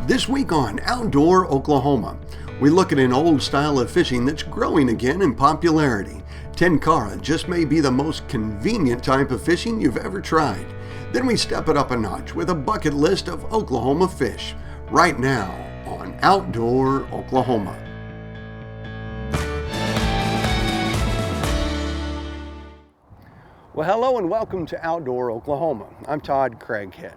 This week on Outdoor Oklahoma, we look at an old style of fishing that's growing again in popularity. Tenkara just may be the most convenient type of fishing you've ever tried. Then we step it up a notch with a bucket list of Oklahoma fish, right now on Outdoor Oklahoma. Well, hello and welcome to Outdoor Oklahoma. I'm Todd Craighead.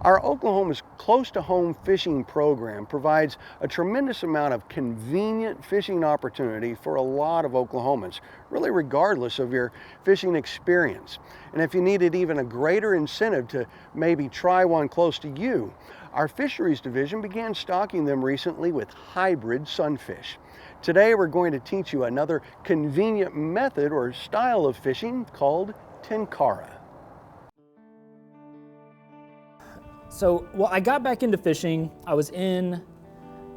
Our Oklahoma's Close to Home fishing program provides a tremendous amount of convenient fishing opportunity for a lot of Oklahomans, really regardless of your fishing experience. And if you needed even a greater incentive to maybe try one close to you, our fisheries division began stocking them recently with hybrid sunfish. Today we're going to teach you another convenient method or style of fishing called Tenkara. So, I got back into fishing. I was in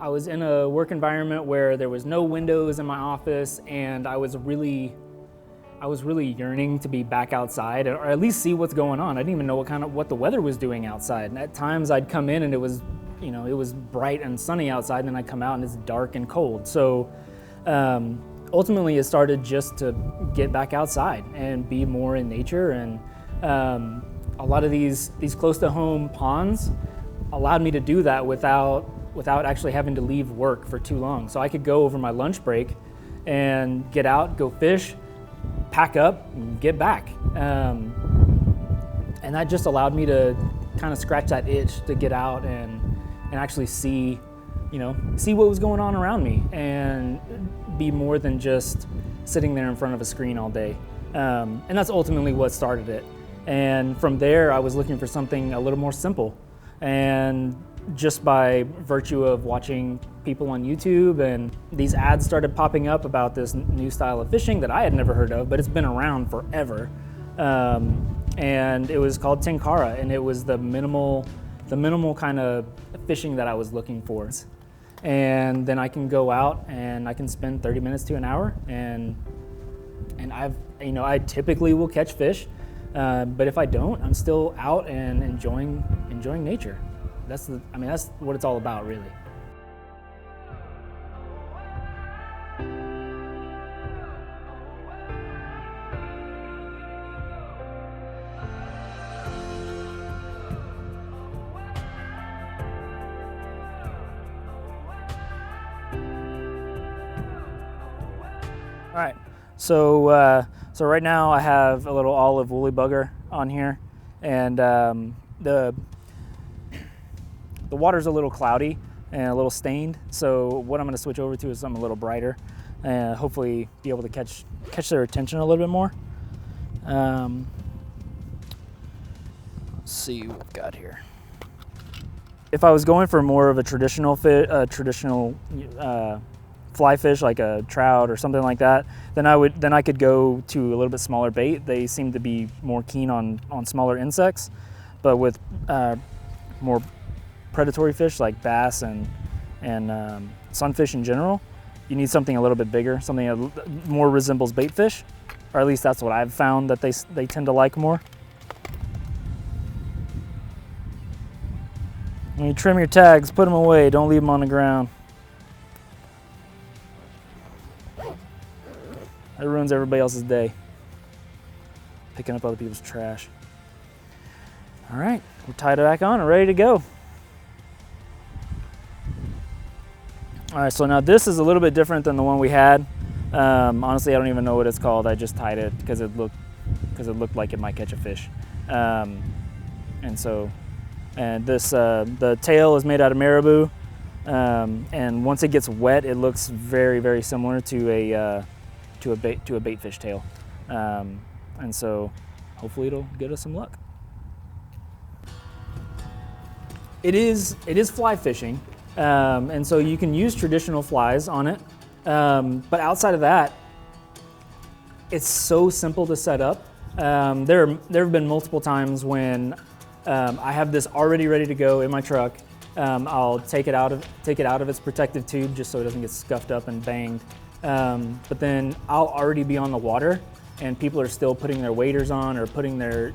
a work environment where there was no windows in my office, and I was really yearning to be back outside, or at least see what's going on. I didn't even know what the weather was doing outside. And at times I'd come in and it was bright and sunny outside, and then I'd come out and it's dark and cold. So ultimately it started just to get back outside and be more in nature. And a lot of these close to home ponds allowed me to do that without actually having to leave work for too long. So I could go over my lunch break and get out, go fish, pack up, and get back. And that just allowed me to kind of scratch that itch to get out and actually see what was going on around me and be more than just sitting there in front of a screen all day. And that's ultimately what started it. And from there, I was looking for something a little more simple. And just by virtue of watching people on YouTube, and these ads started popping up about this new style of fishing that I had never heard of, but it's been around forever. And it was called Tenkara, and it was the minimal kind of fishing that I was looking for. And then I can go out and I can spend 30 minutes to an hour, and I typically will catch fish. But if I don't, I'm still out and enjoying nature. That's what it's all about, really. All right, so right now I have a little olive woolly bugger on here, and the water's a little cloudy and a little stained. So what I'm going to switch over to is something a little brighter, and hopefully be able to catch their attention a little bit more. Let's see what we've got here. If I was going for more of a traditional fly fish like a trout or something like that, then I could go to a little bit smaller bait. They seem to be more keen on smaller insects, but with more predatory fish like bass and sunfish in general, you need something a little bit bigger, something that more resembles bait fish, or at least that's what I've found that they tend to like more. When you trim your tags, put them away, don't leave them on the ground. That ruins everybody else's day, picking up other people's trash. All right, we're tied it back on and ready to go. All right, so now this is a little bit different than the one we had. Honestly, I don't even know what it's called. I just tied it because it looked like it might catch a fish. And this the tail is made out of marabou, and once it gets wet, it looks very, very similar to a bait fish tail, and so hopefully it'll get us some luck. It is fly fishing, and so you can use traditional flies on it, but outside of that, it's so simple to set up. There have been multiple times when I have this already ready to go in my truck. I'll take it out of its protective tube just so it doesn't get scuffed up and banged. But then I'll already be on the water, and people are still putting their waders on or putting their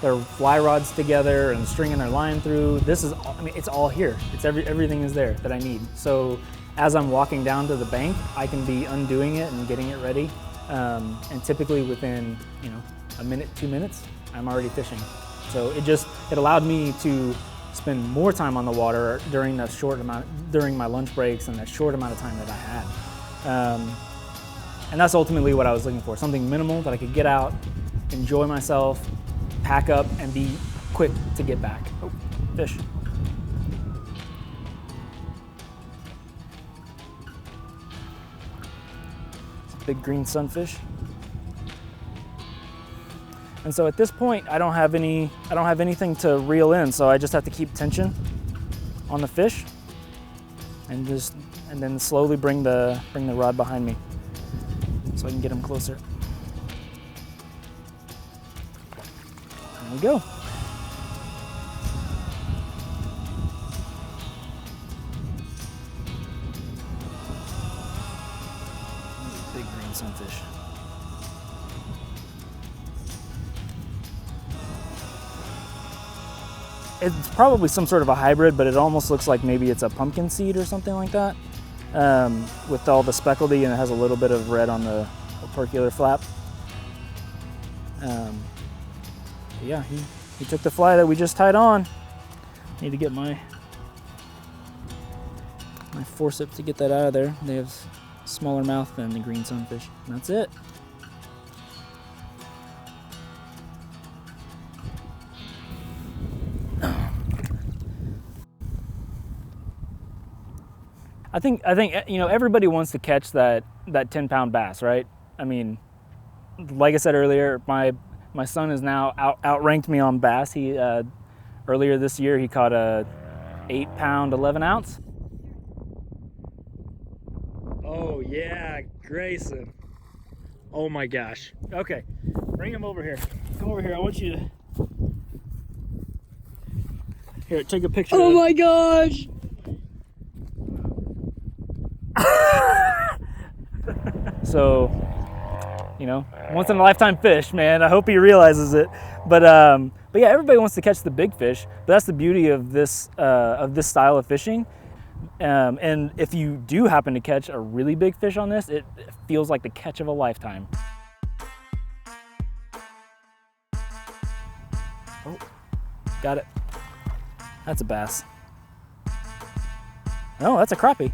their fly rods together and stringing their line through. This is, I mean, it's all here. It's everything is there that I need. So as I'm walking down to the bank, I can be undoing it and getting it ready. And typically within, a minute, 2 minutes, I'm already fishing. So it allowed me to spend more time on the water during my lunch breaks and that short amount of time that I had. And that's ultimately what I was looking for, something minimal that I could get out, enjoy myself, pack up, and be quick to get back. Oh, fish. It's a big green sunfish. And so at this point, I don't have anything to reel in, so I just have to keep tension on the fish and then slowly bring the rod behind me so I can get him closer. There we go. Big green sunfish. It's probably some sort of a hybrid, but it almost looks like maybe it's a pumpkin seed or something like that, with all the speckledy, and it has a little bit of red on the opercular flap. Yeah, he took the fly that we just tied on. Need to get my forceps to get that out of there. They have smaller mouth than the green sunfish. And that's it. I think everybody wants to catch that 10-pound bass, right? I mean, like I said earlier, my son is now outranked me on bass. He earlier this year he caught a 8-pound 11-ounce. Oh yeah, Grayson. Oh my gosh. Okay, bring him over here. Come over here. I want you to. Here, take a picture. Oh my gosh. So, once in a lifetime fish, man. I hope he realizes it. But yeah, everybody wants to catch the big fish. But that's the beauty of this style of fishing. And if you do happen to catch a really big fish on this, it feels like the catch of a lifetime. Oh, got it. That's a bass. Oh, that's a crappie.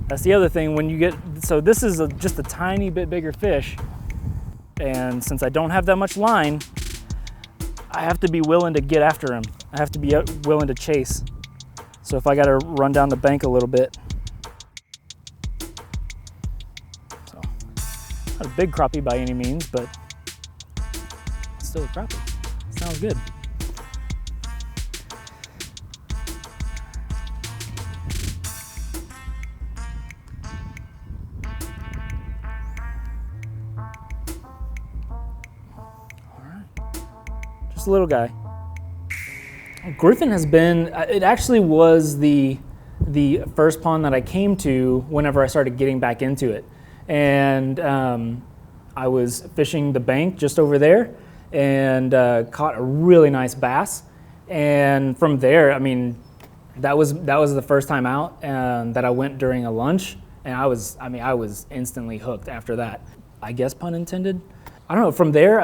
That's the other thing when you get, so this is just a tiny bit bigger fish, and since I don't have that much line, I have to be willing to get after him. I have to be willing to chase. So if I gotta run down the bank a little bit. So, not a big crappie by any means, but still a crappie. Sounds good. A little guy. Griffin has been, it actually was the first pond that I came to whenever I started getting back into it. And I was fishing the bank just over there and caught a really nice bass. And from there, I mean, that was the first time out that I went during a lunch, and I was instantly hooked after that. I guess pun intended. I don't know, from there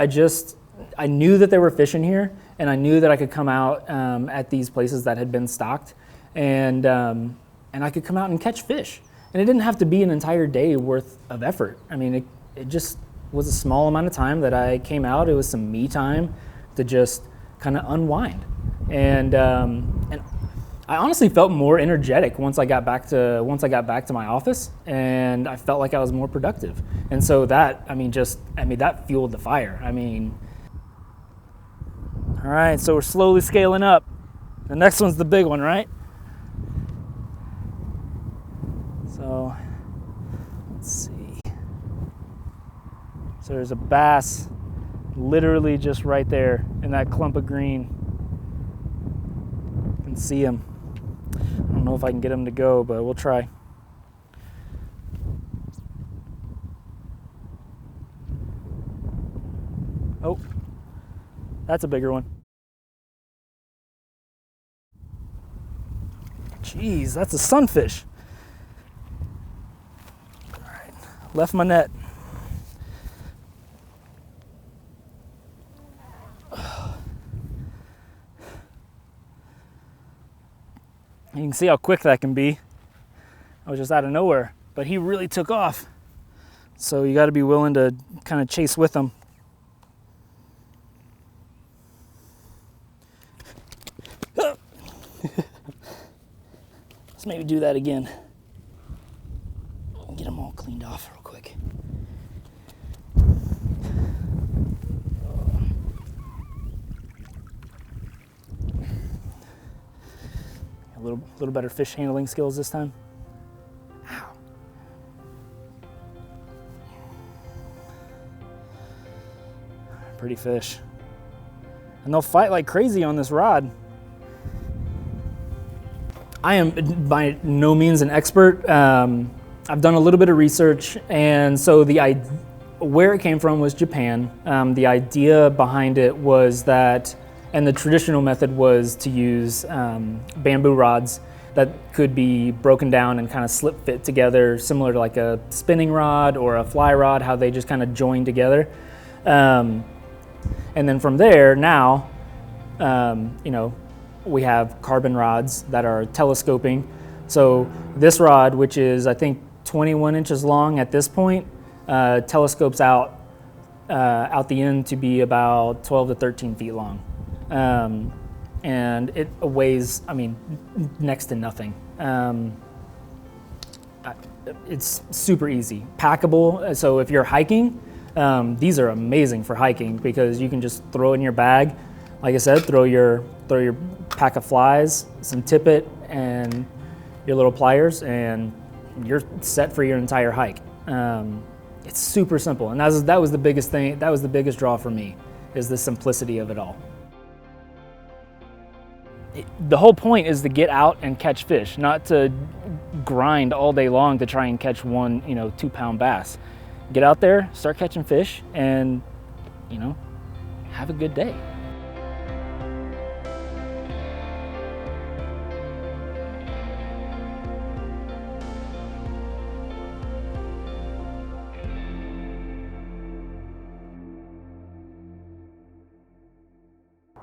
I knew that there were fish in here, and I knew that I could come out at these places that had been stocked, and I could come out and catch fish. And it didn't have to be an entire day worth of effort. I mean, it just was a small amount of time that I came out. It was some me time to just kind of unwind. And I honestly felt more energetic once I got back to my office, and I felt like I was more productive. And so that fueled the fire. All right, so we're slowly scaling up. The next one's the big one, right? So, let's see. So there's a bass literally just right there in that clump of green. You can see him. I don't know if I can get him to go, but we'll try. That's a bigger one. Jeez, that's a sunfish. All right, left my net. You can see how quick that can be. I was just out of nowhere, but he really took off. So you got to be willing to kind of chase with him. Let's maybe do that again. Get them all cleaned off real quick. A little better fish handling skills this time. Ow. Pretty fish. And they'll fight like crazy on this rod. I am by no means an expert. I've done a little bit of research, and so where it came from was Japan. The idea behind it was that, and the traditional method was to use bamboo rods that could be broken down and kind of slip fit together, similar to like a spinning rod or a fly rod, how they just kind of join together. And then from there, now, we have carbon rods that are telescoping. So this rod, which is I think 21 inches long at this point, telescopes out the end to be about 12 to 13 feet long. And it weighs, next to nothing. It's super easy, packable. So if you're hiking, these are amazing for hiking because you can just throw it in your bag. Like I said, throw your pack of flies, some tippet, and your little pliers, and you're set for your entire hike. It's super simple, and that was the biggest thing. That was the biggest draw for me, is the simplicity of it all. The whole point is to get out and catch fish, not to grind all day long to try and catch one, 2-pound bass. Get out there, start catching fish, and have a good day.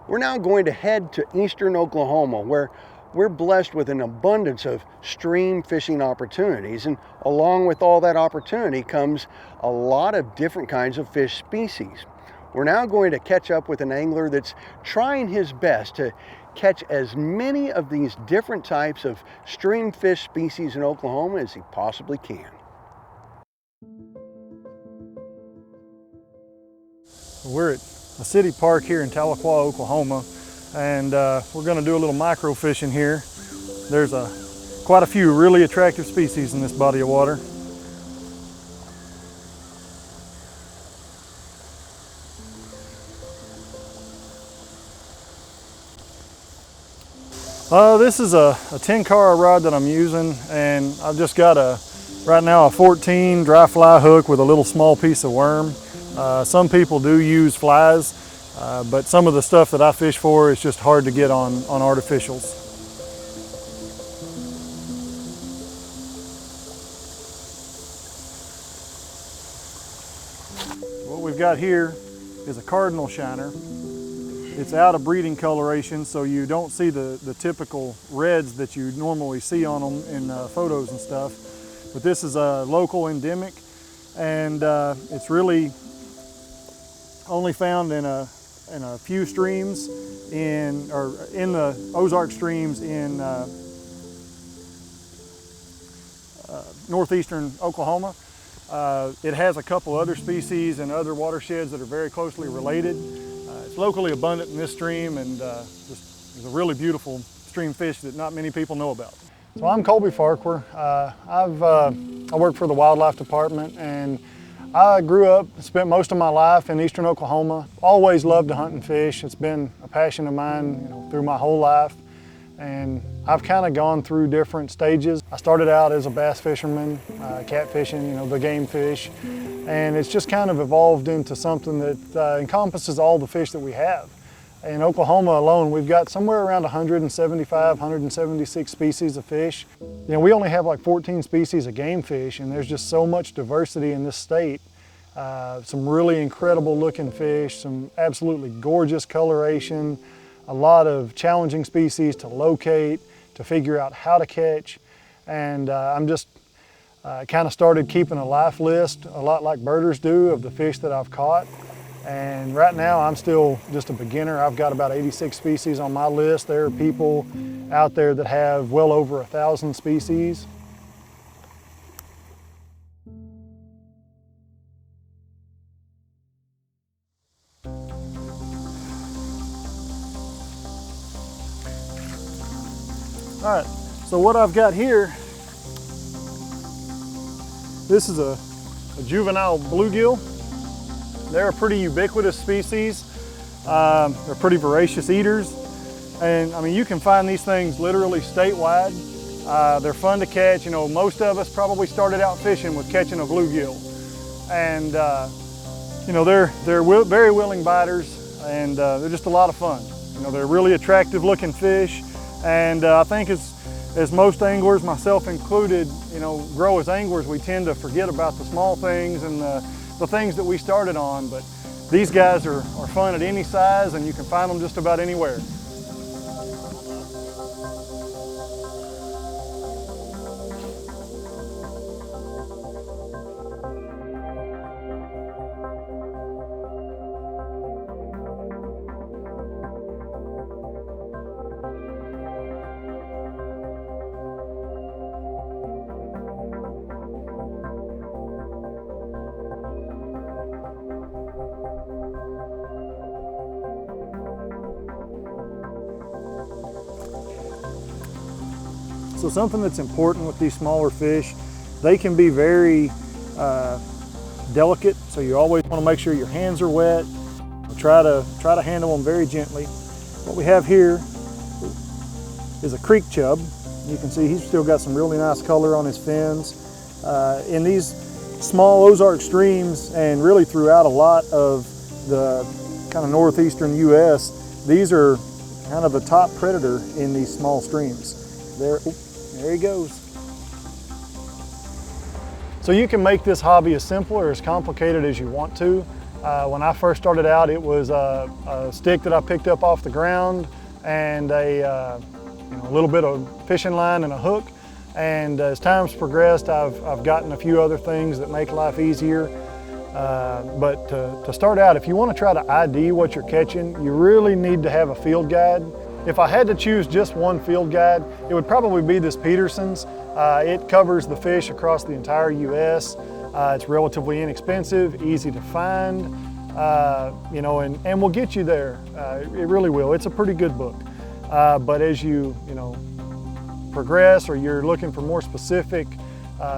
We're now going to head to eastern Oklahoma, where we're blessed with an abundance of stream fishing opportunities, and along with all that opportunity comes a lot of different kinds of fish species. We're now going to catch up with an angler that's trying his best to catch as many of these different types of stream fish species in Oklahoma as he possibly can. We're at a city park here in Tahlequah, Oklahoma, and we're going to do a little micro fishing here. There's quite a few really attractive species in this body of water. This is a Tenkara rod that I'm using, and I've just got right now a 14 dry fly hook with a little small piece of worm. Some people do use flies, but some of the stuff that I fish for is just hard to get on artificials. What we've got here is a cardinal shiner. It's out of breeding coloration, so you don't see the typical reds that you normally see on them in photos and stuff. But this is a local endemic, and it's really only found in a few streams in the Ozark streams in northeastern Oklahoma. It has a couple other species in other watersheds that are very closely related. It's locally abundant in this stream, and just is a really beautiful stream fish that not many people know about. So I'm Colby Farquhar. I work for the wildlife department, and I grew up, spent most of my life in eastern Oklahoma. Always loved to hunt and fish. It's been a passion of mine, through my whole life. And I've kind of gone through different stages. I started out as a bass fisherman, catfishing, the game fish. And it's just kind of evolved into something that encompasses all the fish that we have. In Oklahoma alone, we've got somewhere around 175, 176 species of fish. You know, we only have like 14 species of game fish, and there's just so much diversity in this state. Some really incredible looking fish, some absolutely gorgeous coloration, a lot of challenging species to locate, to figure out how to catch. And I'm just kind of started keeping a life list, a lot like birders do, of the fish that I've caught. And right now I'm still just a beginner. I've got about 86 species on my list. There are people out there that have well over 1,000 species. All right, so what I've got here, this is a juvenile bluegill. They're a pretty ubiquitous species. They're pretty voracious eaters. And I mean, you can find these things literally statewide. They're fun to catch. You know, most of us probably started out fishing with catching a bluegill. And you know, they're very willing biters, and they're just a lot of fun. You know, they're really attractive looking fish. And I think as most anglers, myself included, you know, grow as anglers, we tend to forget about the small things and the things that we started on, but these guys are fun at any size, and you can find them just about anywhere. So something that's important with these smaller fish, they can be very delicate, so you always want to make sure your hands are wet. Try to handle them very gently. What we have here is a creek chub. You can see he's still got some really nice color on his fins. In these small Ozark streams, and really throughout a lot of the kind of northeastern US, these are kind of the top predator in these small streams. There he goes. So you can make this hobby as simple or as complicated as you want to. When I first started out, it was a stick that I picked up off the ground and a little bit of fishing line and a hook. And as time's progressed, I've gotten a few other things that make life easier. But to start out, if you want to try to ID what you're catching, you really need to have a field guide. If I had to choose just one field guide, it would probably be this Peterson's. It covers the fish across the entire US. It's relatively inexpensive, easy to find, and will get you there. It really will. It's a pretty good book. But as you progress, or you're looking for more specific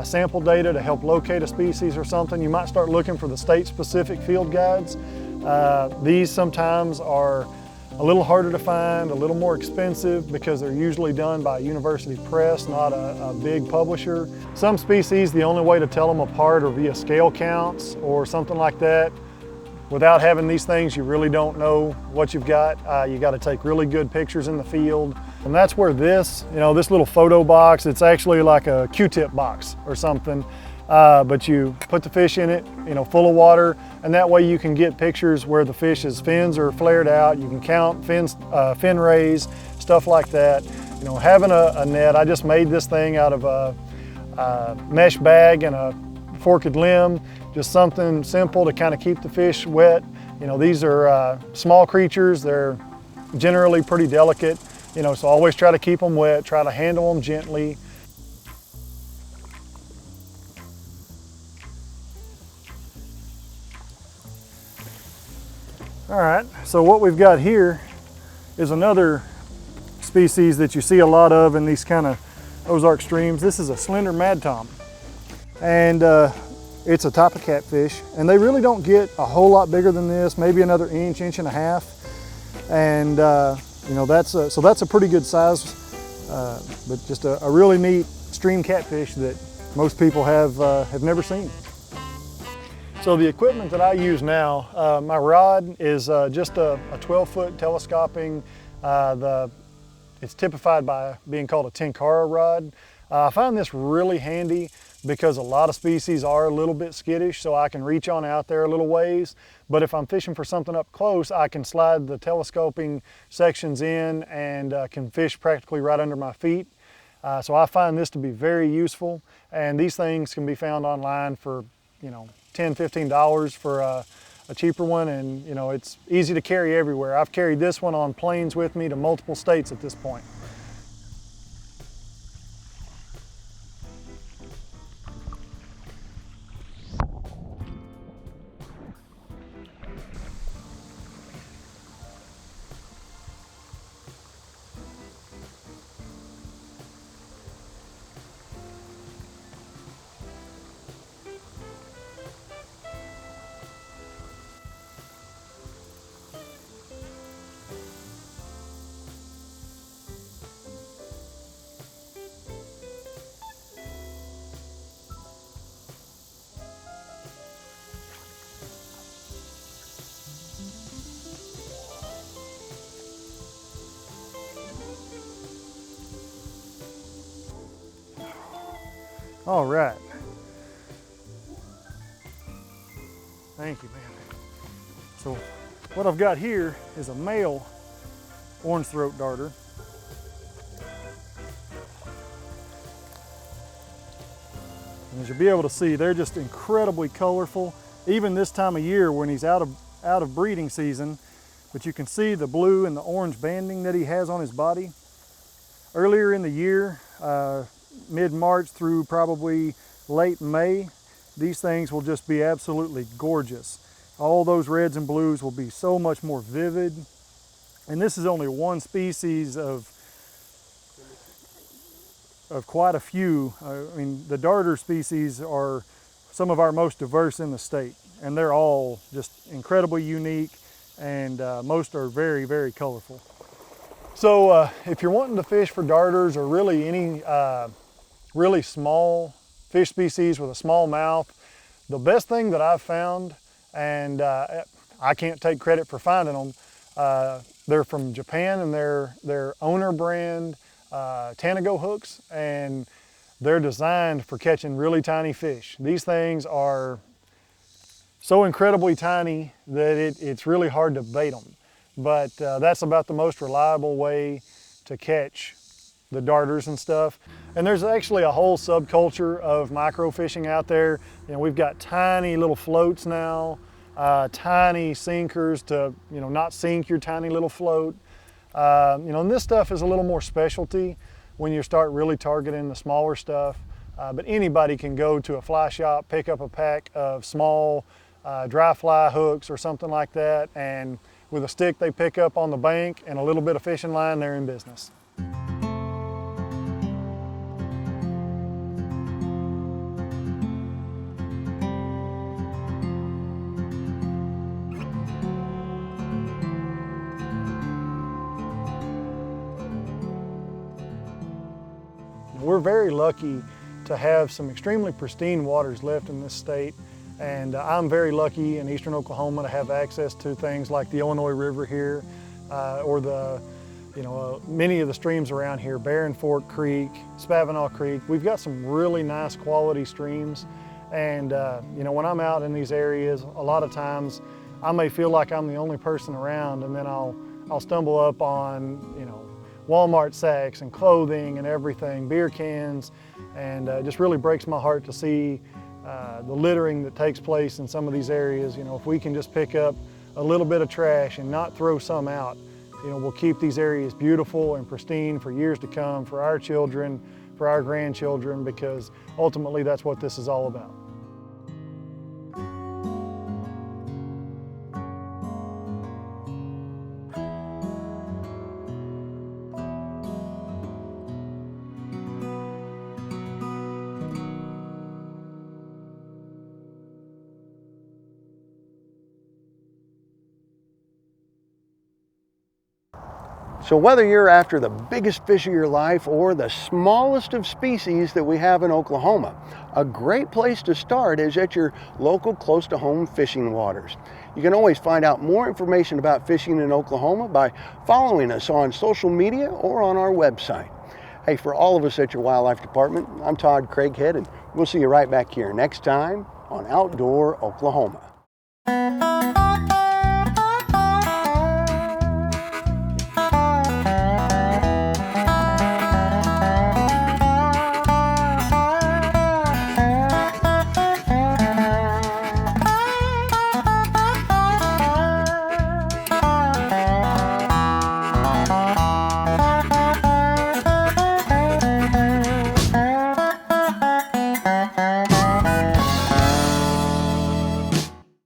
sample data to help locate a species or something, you might start looking for the state-specific field guides. These sometimes are a little harder to find, a little more expensive, because they're usually done by a university press, not a big publisher. Some species, the only way to tell them apart are via scale counts or something like that. Without having these things, you really don't know what you've got. You got to take really good pictures in the field. And that's where this little photo box, it's actually like a Q-tip box or something. But you put the fish in it, full of water, and that way you can get pictures where the fish's fins are flared out. You can count fin rays, stuff like that. Having a net, I just made this thing out of a mesh bag and a forked limb, just something simple to kind of keep the fish wet. These are small creatures. They're generally pretty delicate, so always try to keep them wet, try to handle them gently. All right, so what we've got here is another species that you see a lot of in these kind of Ozark streams. This is a slender mad tom, and it's a type of catfish, and they really don't get a whole lot bigger than this, maybe another inch and a half, and so that's a pretty good size, but just a really neat stream catfish that most people have never seen. So the equipment that I use now, my rod is just a 12-foot telescoping. It's typified by being called a Tenkara rod. I find this really handy because a lot of species are a little bit skittish, so I can reach on out there a little ways. But if I'm fishing for something up close, I can slide the telescoping sections in and can fish practically right under my feet. So I find this to be very useful, and these things can be found online for, $10, $15 for a cheaper one, and it's easy to carry everywhere. I've carried this one on planes with me to multiple states at this point. All right. Thank you, man. So what I've got here is a male orange throat darter. And as you'll be able to see, they're just incredibly colorful, even this time of year when he's out of breeding season. But you can see the blue and the orange banding that he has on his body. Earlier in the year, mid-March through probably late May, these things will just be absolutely gorgeous. All those reds and blues will be so much more vivid. And this is only one species of quite a few. I mean, the darter species are some of our most diverse in the state, and they're all just incredibly unique, and most are very, very colorful. So if you're wanting to fish for darters or really any really small fish species with a small mouth, the best thing that I've found, and I can't take credit for finding them, they're from Japan, and they're owner brand Tanago hooks, and they're designed for catching really tiny fish. These things are so incredibly tiny that it's really hard to bait them. But that's about the most reliable way to catch the darters and stuff. And there's actually a whole subculture of microfishing out there. We've got tiny little floats now, tiny sinkers to not sink your tiny little float. And this stuff is a little more specialty when you start really targeting the smaller stuff. But anybody can go to a fly shop, pick up a pack of small dry fly hooks or something like that, and with a stick they pick up on the bank and a little bit of fishing line, they're in business. We're very lucky to have some extremely pristine waters left in this state, and I'm very lucky in eastern Oklahoma to have access to things like the Illinois River here, or many of the streams around here, Barren Fork Creek, Spavinaw Creek. We've got some really nice quality streams, and when I'm out in these areas, a lot of times I may feel like I'm the only person around, and then I'll stumble up on Walmart sacks and clothing and everything, beer cans, and it just really breaks my heart to see the littering that takes place in some of these areas. If we can just pick up a little bit of trash and not throw some out, we'll keep these areas beautiful and pristine for years to come, for our children, for our grandchildren, because ultimately that's what this is all about. So whether you're after the biggest fish of your life or the smallest of species that we have in Oklahoma, a great place to start is at your local close to home fishing waters. You can always find out more information about fishing in Oklahoma by following us on social media or on our website. Hey, for all of us at your wildlife department, I'm Todd Craighead, and we'll see you right back here next time on Outdoor Oklahoma.